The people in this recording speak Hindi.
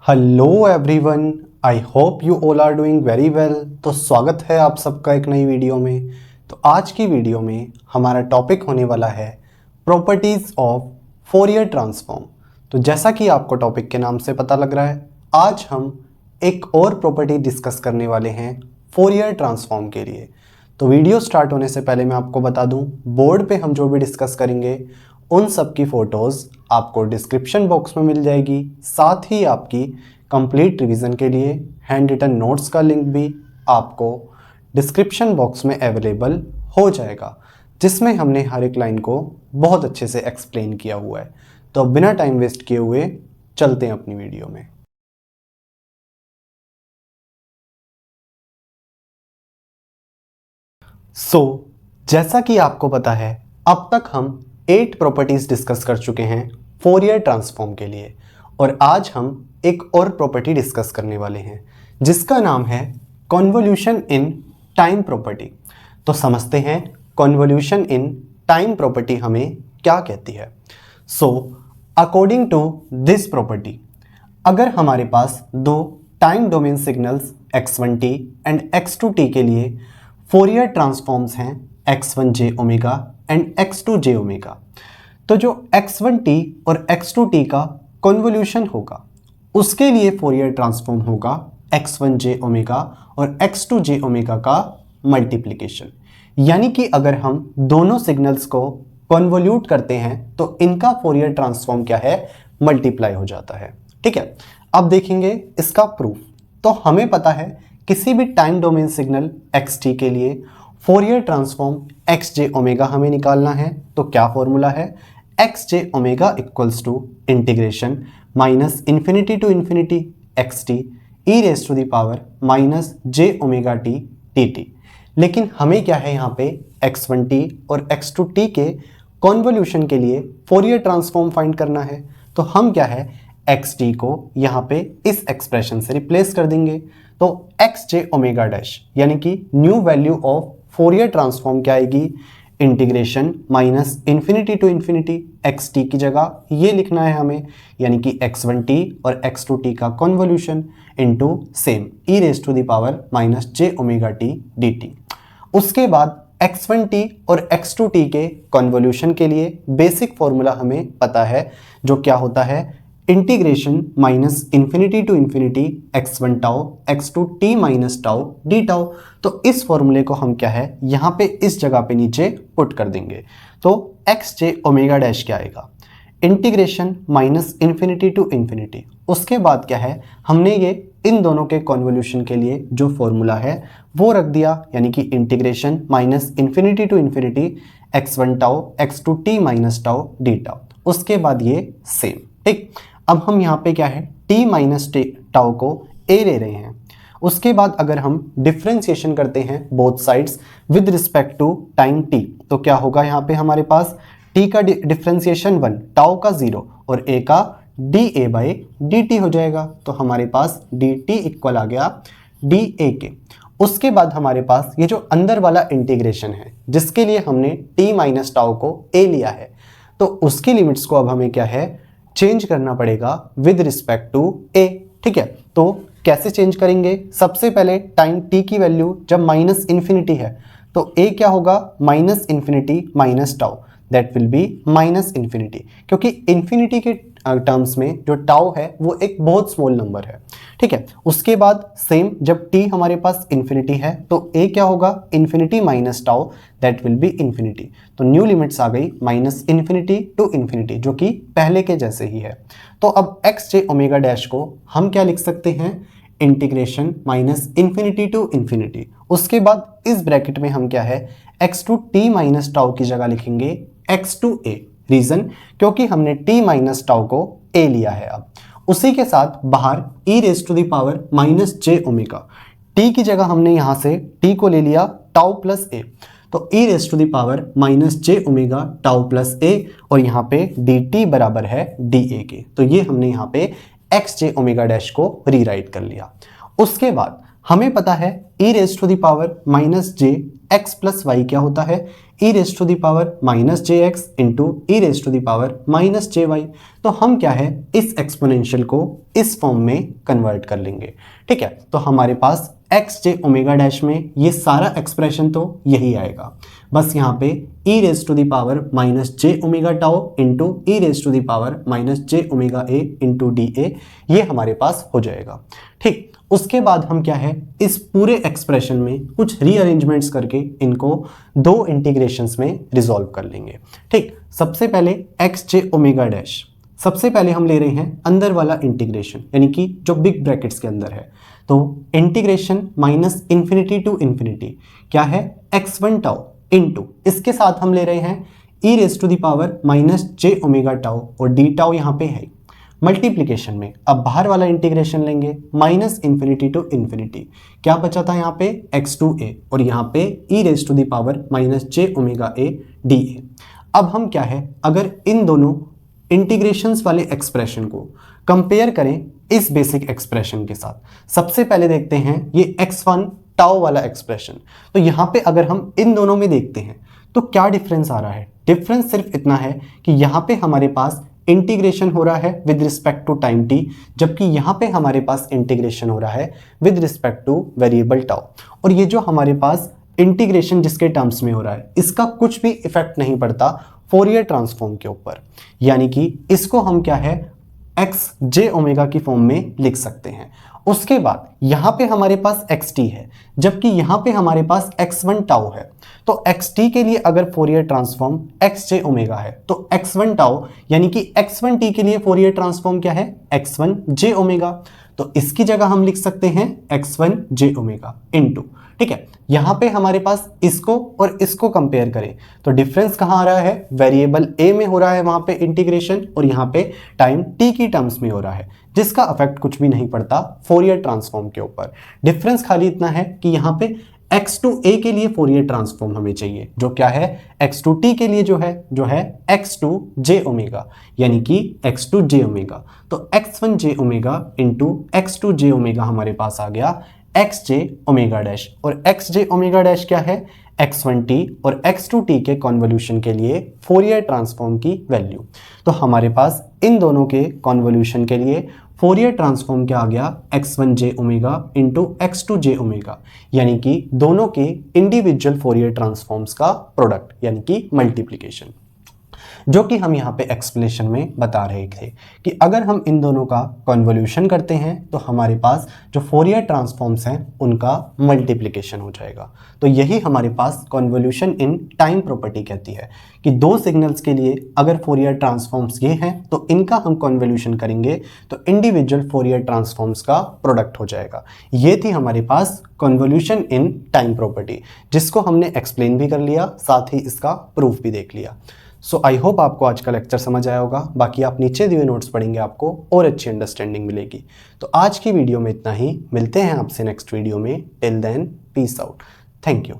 Hello everyone, I hope you all are doing very well. तो स्वागत है आप सबका एक नई वीडियो में। तो आज की वीडियो में हमारा टॉपिक होने वाला है प्रॉपर्टीज़ ऑफ फोरियर ट्रांसफॉर्म। तो जैसा कि आपको टॉपिक के नाम से पता लग रहा है, आज हम एक और प्रॉपर्टी डिस्कस करने वाले हैं फोरियर ट्रांसफॉर्म के लिए। तो वीडियो स्टार्ट होने से पहले मैं आपको बता दूं, बोर्ड पे हम जो भी डिस्कस करेंगे उन सब की फ़ोटोज़ आपको डिस्क्रिप्शन बॉक्स में मिल जाएगी। साथ ही आपकी कंप्लीट रिवीजन के लिए हैंड रिटन नोट्स का लिंक भी आपको डिस्क्रिप्शन बॉक्स में अवेलेबल हो जाएगा, जिसमें हमने हर एक लाइन को बहुत अच्छे से एक्सप्लेन किया हुआ है। तो बिना टाइम वेस्ट किए हुए चलते हैं अपनी वीडियो में। जैसा कि आपको पता है, अब तक हम 8 प्रॉपर्टीज डिस्कस कर चुके हैं फोरियर ट्रांसफॉर्म के लिए, और आज हम एक और प्रॉपर्टी डिस्कस करने वाले हैं जिसका नाम है कन्वोल्यूशन इन टाइम प्रॉपर्टी। तो समझते हैं कन्वोल्यूशन इन टाइम प्रॉपर्टी हमें क्या कहती है। अकॉर्डिंग टू दिस प्रॉपर्टी, अगर हमारे पास दो time domain signals x1t and x2t के लिए फोरियर ट्रांसफॉर्म्स हैं x1j omega and x2j omega, तो जो x1t और x2t का कन्वोल्यूशन होगा उसके लिए फोरियर ट्रांसफॉर्म होगा x1j ओमेगा और x2j ओमेगा का मल्टीप्लिकेशन। यानी कि अगर हम दोनों सिग्नल्स को कन्वोल्यूट करते हैं तो इनका फोरियर ट्रांसफॉर्म क्या है, मल्टीप्लाई हो जाता है। ठीक है, अब देखेंगे इसका प्रूफ। तो हमें पता है किसी भी टाइम डोमेन सिग्नल xt के लिए फोरियर ट्रांसफॉर्म xj ओमेगा हमें निकालना है। तो क्या फॉर्मूला है, xj omega equals to integration minus infinity to infinity xt e raise to the power minus j omega t dt। लेकिन हमें क्या है, यहाँ पे x1t और x2t के कन्वोल्यूशन के लिए फोरियर ट्रांसफॉर्म फाइंड करना है। तो हम क्या है, xt को यहाँ पे इस एक्सप्रेशन से रिप्लेस कर देंगे। तो xj ओमेगा डैश यानी कि new value of Fourier transform क्या आएगी, integration minus infinity to infinity xt की जगह ये लिखना है हमें, यानी कि x1t और x2t का convolution into same e raise to the power minus j omega t dt। उसके बाद x1t और x2t के कन्वोल्यूशन के लिए बेसिक फॉर्मूला हमें पता है, जो क्या होता है, integration minus infinity to infinity x1 tau x2 t minus tau d tau. तो इस फॉर्मूले को हम क्या है, यहाँ पे इस जगह पे नीचे पुट कर देंगे। तो xj ओमेगा डैश क्या आएगा, integration minus infinity to infinity. उसके बाद क्या है, हमने ये इन दोनों के कन्वोल्यूशन के लिए जो फॉर्मूला है वो रख दिया, यानी कि integration minus infinity to infinity x1 tau x2 t minus tau d tau. उसके बाद ये सेम। ठीक, अब हम यहाँ पे क्या है, t माइनस टाउ को a ले रहे हैं। उसके बाद अगर हम डिफ्रेंसिएशन करते हैं both sides with respect to time t, तो क्या होगा, यहाँ पे हमारे पास t का डिफ्रेंसिएशन 1, टाउ का 0 और a का dA बाई dt हो जाएगा। तो हमारे पास dt इक्वल आ गया dA के। उसके बाद हमारे पास ये जो अंदर वाला इंटीग्रेशन है जिसके लिए हमने t माइनस टाउ को a लिया है, तो उसकी लिमिट्स को अब हमें क्या है, चेंज करना पड़ेगा विद रिस्पेक्ट टू a। ठीक है, तो कैसे चेंज करेंगे, सबसे पहले टाइम t की वैल्यू जब माइनस इन्फिनिटी है तो a क्या होगा, minus infinity minus tau, that will be minus infinity, क्योंकि इन्फिनिटी के टर्म्स में जो टाउ है वो एक बहुत स्मॉल नंबर है। ठीक है, उसके बाद सेम जब t हमारे पास इन्फिनिटी है तो a क्या होगा, infinity minus tau, that will be infinity. तो न्यू लिमिट्स आ गई माइनस इन्फिनिटी टू इन्फिनिटी, जो कि पहले के जैसे ही है। तो अब xj ओमेगा डैश को हम क्या लिख सकते हैं, integration minus infinity to infinity. उसके बाद इस ब्रैकेट में हम क्या है, x2 t माइनस टाउ की जगह लिखेंगे x2a। रीजन, क्योंकि हमने t माइनस टाउ को a लिया है। अब उसी के साथ बाहर e raise to the power minus j omega, t की जगह हमने यहाँ से t को ले लिया टाउ प्लस a, तो e raise to the power minus j omega tau plus a, और यहाँ पे dt बराबर है dA के। तो ये हमने यहाँ पे xj ओमेगा डैश को रीराइट कर लिया। उसके बाद हमें पता है e raise to the power minus J X plus Y क्या होता है, e raise to the power minus J X into E raise to the power minus J Y. तो हम क्या है इस एक्सपोनेंशियल को इस फॉर्म में कन्वर्ट कर लेंगे। ठीक है, तो हमारे पास एक्स जे ओमेगा डैश में ये सारा एक्सप्रेशन तो यही आएगा, बस यहाँ पे e raise to the power minus J omega tau into E raise to the power minus J omega A into D A, ये हमारे पास हो जाएगा। ठीक, उसके बाद हम क्या है इस पूरे एक्सप्रेशन में कुछ रीअरेंजमेंट्स करके इनको दो इंटीग्रेशंस में रिजॉल्व कर लेंगे। ठीक, सबसे पहले एक्स जे ओमेगा डैश, सबसे पहले हम ले रहे हैं अंदर वाला इंटीग्रेशन, यानी कि जो बिग ब्रैकेट्स के अंदर है। तो integration minus infinity to infinity क्या है x1 टाउ इंटू, इसके साथ हम ले रहे हैं e raise to the power minus J omega tau और डी टाउ यहाँ पे है मल्टीप्लीकेशन में। अब बाहर वाला इंटीग्रेशन लेंगे माइनस इन्फिनिटी टू इन्फिनिटी, क्या बचा था यहाँ पे x2a और यहाँ पे e raise to the power minus J omega a d a. अब हम क्या है अगर इन दोनों इंटीग्रेशंस वाले एक्सप्रेशन को कंपेयर करें इस बेसिक एक्सप्रेशन के साथ, सबसे पहले देखते हैं ये x1 टाउ वाला एक्सप्रेशन। तो यहाँ पे अगर हम इन दोनों में देखते हैं तो क्या डिफरेंस आ रहा है, डिफरेंस सिर्फ इतना है कि यहाँ पे हमारे पास इंटीग्रेशन हो रहा है with respect to time t, जबकि यहाँ पे हमारे पास इंटीग्रेशन हो रहा है with respect two variable tau. और ये जो हमारे पास इंटीग्रेशन जिसके टर्म्स में हो रहा है इसका कुछ भी इफेक्ट नहीं पड़ता फोरियर ट्रांसफॉर्म के ऊपर, यानी कि इसको हम क्या है एक्स जे ओमेगा की फॉर्म में लिख सकते हैं। उसके बाद यहाँ पे हमारे पास xt है, जबकि यहाँ पे हमारे पास x1 टाउ है। तो xt के लिए अगर फोरियर ट्रांसफॉर्म x जे ओमेगा है तो x1 टाउ यानी कि x1 t के लिए फोरियर ट्रांसफॉर्म क्या है x1 जे ओमेगा। तो इसकी जगह हम लिख सकते हैं x1 जे ओमेगा इनटू, ठीक है, यहाँ पे हमारे पास इसको और इसको कंपेयर करें तो डिफरेंस कहाँ आ रहा है, वेरिएबल a में हो रहा है वहां पे इंटीग्रेशन और यहाँ पे टाइम t की टर्म्स में हो रहा है, जिसका अफेक्ट कुछ भी नहीं पड़ता फोरियर ट्रांसफॉर्म के ऊपर। डिफरेंस खाली इतना है कि यहाँ पे x2a के लिए फोरियर ट्रांसफॉर्म हमें चाहिए, जो क्या है x2t के लिए जो है x2 जे ओमेगा, यानी कि x2 जे ओमेगा। तो x1 जे ओमेगा इंटू x2 जे ओमेगा हमारे पास आ गया एक्स जे ओमेगा डैश, और एक्स जे ओमेगा डैश क्या है x1t और x2t के कॉन्वोल्यूशन के लिए फोरियर ट्रांसफॉर्म की वैल्यू। तो हमारे पास इन दोनों के कॉन्वोल्यूशन के लिए फोरियर ट्रांसफॉर्म क्या आ गया x1 जे ओमेगा इंटू x2 जे ओमेगा, यानी कि दोनों के इंडिविजुअल फोरियर ट्रांसफॉर्म्स का प्रोडक्ट यानी कि मल्टीप्लिकेशन, जो कि हम यहाँ पे एक्सप्लेनेशन में बता रहे थे कि अगर हम इन दोनों का कॉन्वोल्यूशन करते हैं तो हमारे पास जो फोरियर ट्रांसफॉर्म्स हैं उनका मल्टीप्लिकेशन हो जाएगा। तो यही हमारे पास कॉन्वोल्यूशन इन टाइम प्रॉपर्टी कहती है कि दो सिग्नल्स के लिए अगर फोरियर ट्रांसफॉर्म्स ये हैं तो इनका हम कॉन्वोल्यूशन करेंगे तो इंडिविजुअल फोरियर ट्रांसफॉर्म्स का प्रोडक्ट हो जाएगा। ये थी हमारे पास कॉन्वोल्यूशन इन टाइम प्रॉपर्टी, जिसको हमने एक्सप्लेन भी कर लिया, साथ ही इसका प्रूफ भी देख लिया। सो आई होप आपको आज का लेक्चर समझ आया होगा। बाकी आप नीचे दिए नोट्स पढ़ेंगे, आपको और अच्छी अंडरस्टैंडिंग मिलेगी। तो आज की वीडियो में इतना ही, मिलते हैं आपसे नेक्स्ट वीडियो में। Till then peace out, thank you.